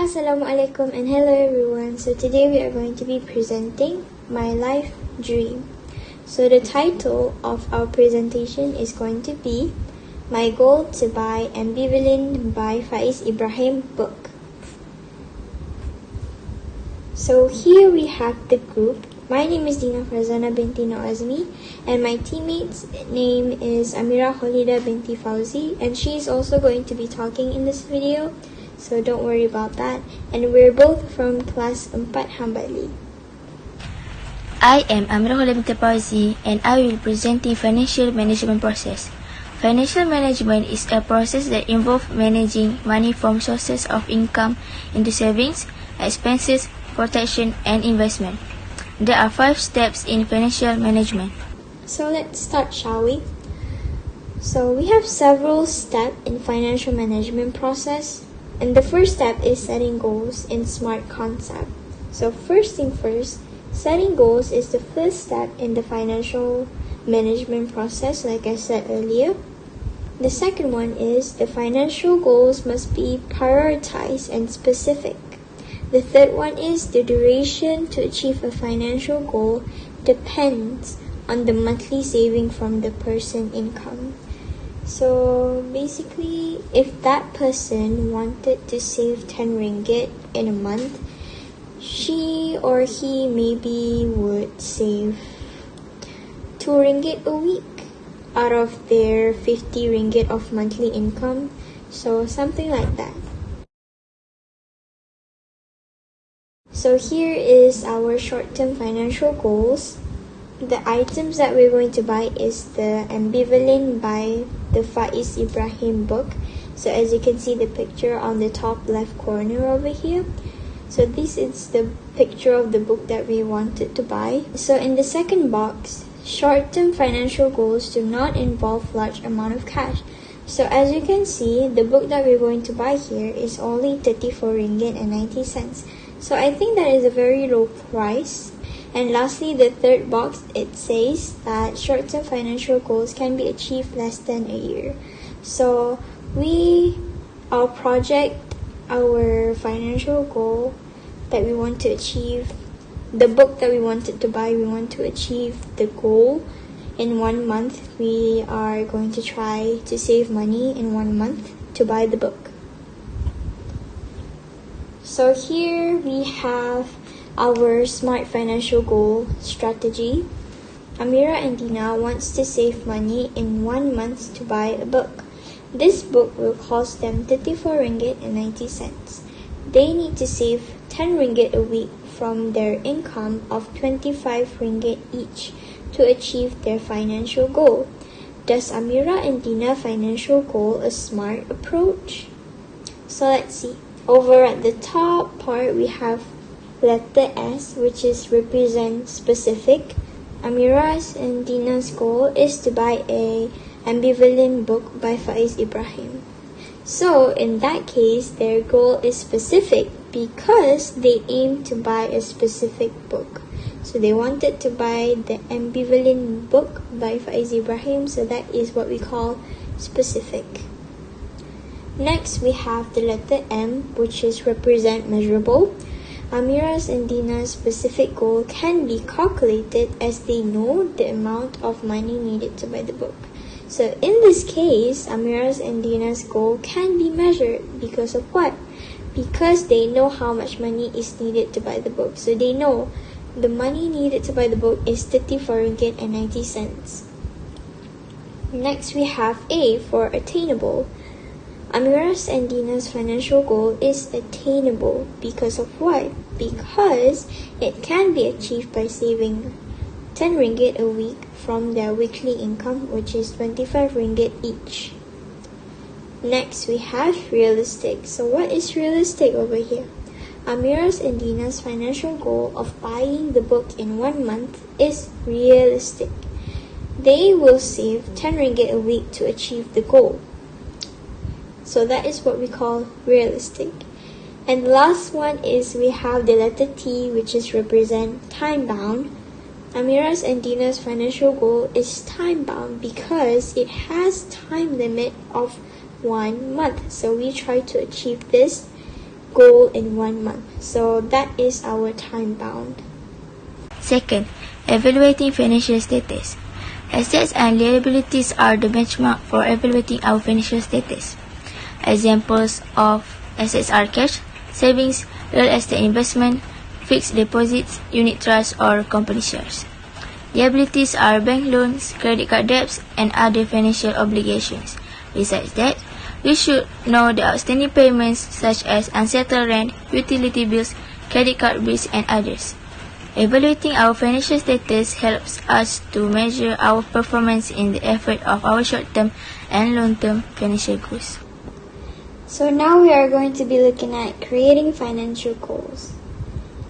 Assalamualaikum and hello everyone. So today we are going to be presenting my life dream. So the title of our presentation is going to be My Goal to Buy Ambivalent by Faiz Ibrahim book. So here we have the group. My name is Dina Farzana binti Azmi and my teammate's name is Ameera Kholeda binti Fauzi, and she is also going to be talking in this video. So don't worry about that. And we're both from class 4 Hambali. I am Ameera Kholeda binti Fauzi and I will present the financial management process. Financial management is a process that involves managing money from sources of income into savings, expenses, protection, and investment. There are 5 steps in financial management. So let's start, shall we? So we have several steps in financial management process. And the first step is setting goals in SMART concept. So first thing first, setting goals is the first step in the financial management process, like I said earlier. The second one is the financial goals must be prioritized and specific. The third one is the duration to achieve a financial goal depends on the monthly saving from the person income. So basically, if that person wanted to save 10 ringgit in a month, she or he maybe would save 2 ringgit a week out of their 50 ringgit of monthly income. So something like that. So here is our short-term financial goals. The items that we're going to buy is the Ambivalent by the Faiz Ibrahim book. So as you can see the picture on the top left corner over here. So this is the picture of the book that we wanted to buy. So in the second box, short-term financial goals do not involve large amount of cash. So as you can see, the book that we're going to buy here is only 34 ringgit and 90 cents. So I think that is a very low price. And lastly, the third box, it says that short-term financial goals can be achieved less than a year. So our financial goal that we want to achieve, the book that we wanted to buy, we want to achieve the goal in 1 month. We are going to try to save money in 1 month to buy the book. So here we have our SMART financial goal strategy. Ameera and Dina wants to save money in 1 month to buy a book. This book will cost them 34 ringgit and 90 cents. They need to save 10 ringgit a week from their income of 25 ringgit each to achieve their financial goal. Does Ameera and Dina financial goal a SMART approach? So let's see. Over at the top part we have letter S, which is represent specific. Ameera's and Dina's goal is to buy a Ambivalent book by Faiz Ibrahim. So in that case, their goal is specific because they aim to buy a specific book. So they wanted to buy the Ambivalent book by Faiz Ibrahim, so that is what we call specific. Next, we have the letter M, which is represent measurable. Ameera's and Dina's specific goal can be calculated as they know the amount of money needed to buy the book. So in this case, Ameera's and Dina's goal can be measured because of what? Because they know how much money is needed to buy the book. So they know the money needed to buy the book is 34 ringgit and 90 cents. Next, we have A for attainable. Ameera's and Dina's financial goal is attainable because of what? Because it can be achieved by saving 10 ringgit a week from their weekly income, which is 25 ringgit each. Next, we have realistic. So what is realistic over here? Ameera's and Dina's financial goal of buying the book in 1 month is realistic. They will save 10 ringgit a week to achieve the goal. So that is what we call realistic. And the last one is we have the letter T, which is represent time bound. Ameera's and Dina's financial goal is time bound because it has time limit of 1 month. So we try to achieve this goal in 1 month. So that is our time bound. Second, evaluating financial status. Assets and liabilities are the benchmark for evaluating our financial status. Examples of assets are cash, savings, real estate investment, fixed deposits, unit trusts, or company shares. Liabilities are bank loans, credit card debts, and other financial obligations. Besides that, we should know the outstanding payments such as unsettled rent, utility bills, credit card bills, and others. Evaluating our financial status helps us to measure our performance in the effort of our short-term and long-term financial goals. So now we are going to be looking at creating financial goals.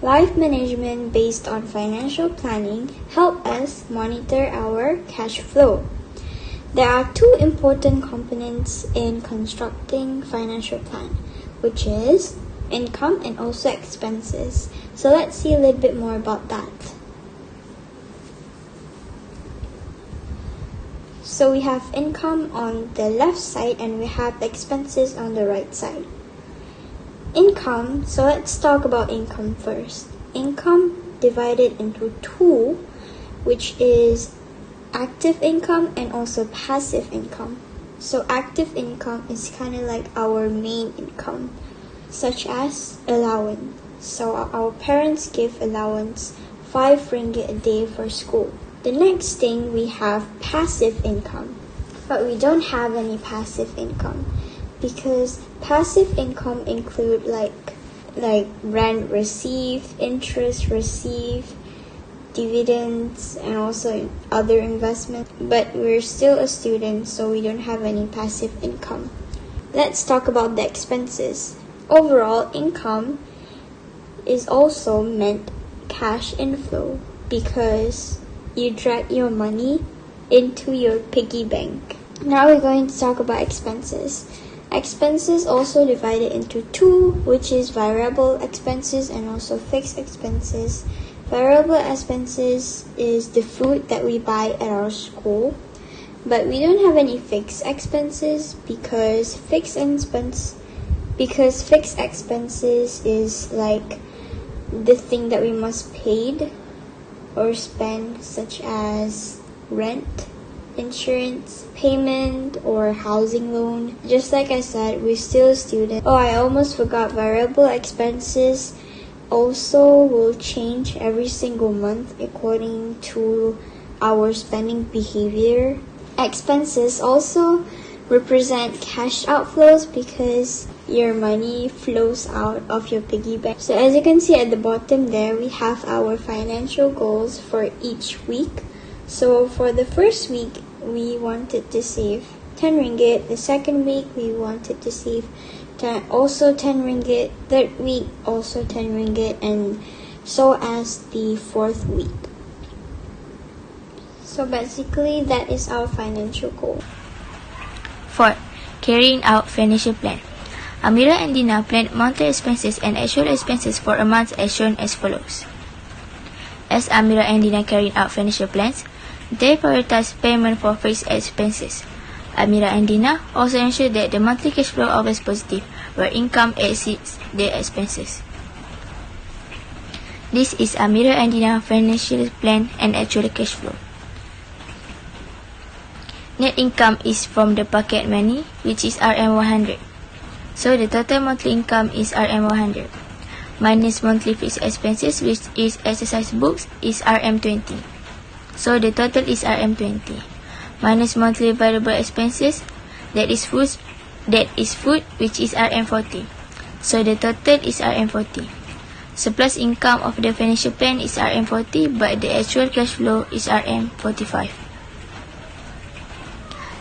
Life management based on financial planning help us monitor our cash flow. There are two important components in constructing financial plan, which is income and also expenses. So let's see a little bit more about that. So we have income on the left side and we have expenses on the right side. Income, so let's talk about income first. Income divided into two, which is active income and also passive income. So active income is kind of like our main income, such as allowance. So our parents give allowance 5 ringgit a day for school. The next thing we have passive income, but we don't have any passive income because passive income include like rent received, interest received, dividends, and also other investments. But we're still a student, so we don't have any passive income. Let's talk about the expenses. Overall income is also meant cash inflow because you drag your money into your piggy bank. Now we're going to talk about expenses. Expenses also divided into two, which is variable expenses and also fixed expenses. Variable expenses is the food that we buy at our school, but we don't have any fixed expenses because fixed expenses is like the thing that we must pay or spend, such as rent, insurance, payment, or housing loan. Just like I said, we're still a student. Oh, I almost forgot, variable expenses also will change every single month according to our spending behavior. Expenses also represent cash outflows because your money flows out of your piggy bank. So as you can see at the bottom there, we have our financial goals for each week. So for the first week, we wanted to save 10 ringgit. The second week, we wanted to save also 10 ringgit. Third week, also 10 ringgit. And so as the fourth week. So basically, that is our financial goal. Fourth, carrying out financial plan. Ameera and Dina planned monthly expenses and actual expenses for a month as shown as follows. As Ameera and Dina carried out financial plans, they prioritized payment for fixed expenses. Ameera and Dina also ensured that the monthly cash flow always positive, where income exceeds their expenses. This is Ameera and Dina financial plan and actual cash flow. Net income is from the pocket money, which is RM100. So the total monthly income is RM100. Minus monthly fixed expenses, which is exercise books, is RM20. So the total is RM20. Minus monthly variable expenses, that is food, which is RM40. So the total is RM40. Surplus income of the financial plan is RM40, but the actual cash flow is RM45.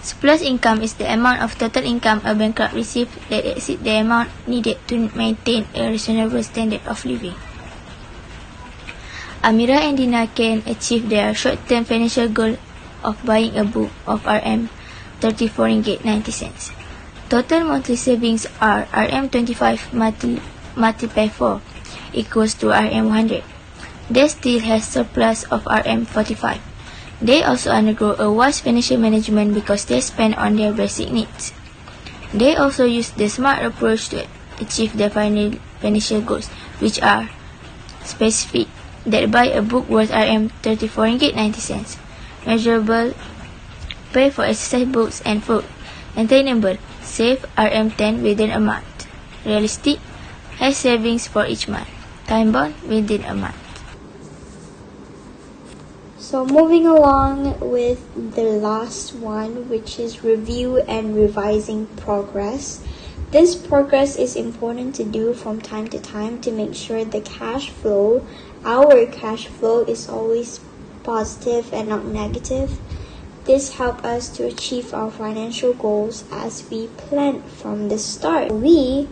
Surplus income is the amount of total income a bankrupt receives that exceeds the amount needed to maintain a reasonable standard of living. Ameera and Dina can achieve their short-term financial goal of buying a book of RM34.90. Total monthly savings are RM25 multiplied 4 equals to RM100. They still has surplus of RM45. They also undergo a wise financial management because they spend on their basic needs. They also use the smart approach to achieve their financial goals, which are specific, that buy a book worth RM34.90, measurable, pay for exercise books and food, attainable, save RM10 within a month, realistic, has savings for each month, time-bound within a month. So moving along with the last one, which is review and revising progress. This progress is important to do from time to time to make sure the our cash flow is always positive and not negative. This helps us to achieve our financial goals as we planned from the start. Me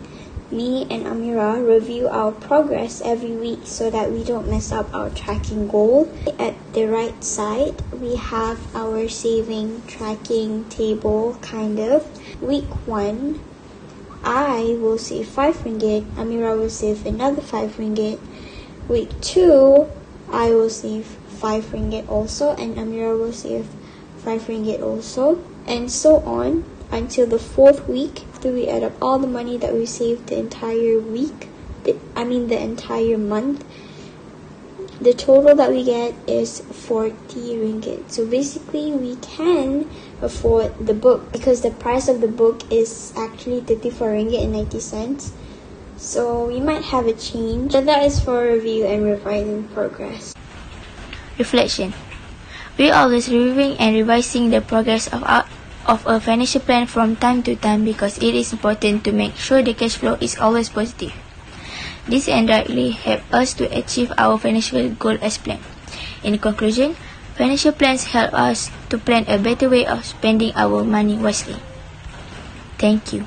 and Ameera review our progress every week so that we don't mess up our tracking goal. At the right side, we have our saving tracking table, kind of. Week 1, I will save 5 ringgit, Ameera will save another 5 ringgit. Week 2, I will save 5 ringgit also, and Ameera will save 5 ringgit also, and so on until the 4th week. After we add up all the money that we saved the entire week, the entire month, the total that we get is 40 ringgit. So basically we can afford the book because the price of the book is actually 34 ringgit and 90 cents. So we might have a change. So that is for review and revising progress. Reflection. We are always reviewing and revising the progress of a financial plan from time to time because it is important to make sure the cash flow is always positive. This indirectly helps us to achieve our financial goal as planned. In conclusion, financial plans help us to plan a better way of spending our money wisely. Thank you.